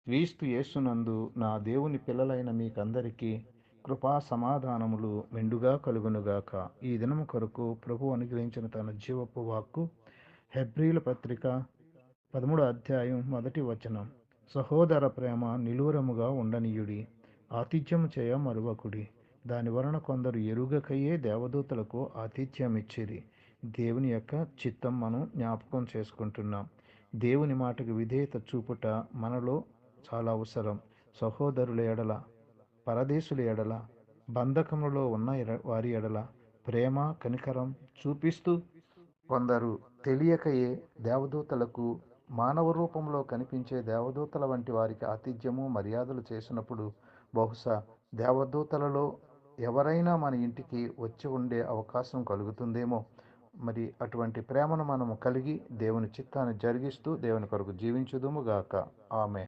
క్రీస్తు యేసునందు నా దేవుని పిల్లలైన మీకందరికీ కృపా సమాధానములు మెండుగా కలుగునుగాక. ఈ దినము కొరకు ప్రభు అనుగ్రహించిన తన జీవపు వాక్కు హెబ్రీల పత్రిక 13 అధ్యాయం 1 వచనం. సహోదర ప్రేమ నిలువరముగా ఉండనీయుడి, ఆతిథ్యము చేయ మరువకుడి. దాని వలన కొందరు ఎరుగకయే దేవదూతలకు ఆతిథ్యమిచ్చిరి. దేవుని యొక్క చిత్తం మనం జ్ఞాపకం చేసుకుంటున్నాం. దేవుని మాటకు విధేయత చూపుట మనలో చాలా అవసరం. సహోదరుల ఎడల, పరదేశుల ఎడల, బంధకములలో ఉన్న వారి ఎడల ప్రేమ కనికరం చూపిస్తూ కొందరు తెలియకయే దేవదూతలకు, మానవ రూపంలో కనిపించే దేవదూతల వంటి వారికి ఆతిథ్యము మర్యాదలు చేసినప్పుడు బహుశా దేవదూతలలో ఎవరైనా మన ఇంటికి వచ్చి ఉండే అవకాశం కలుగుతుందేమో. మరి అటువంటి ప్రేమను మనము కలిగి దేవుని చిత్తాన్ని జరిగిస్తూ దేవుని కొరకు జీవించుదుము గాక. ఆమె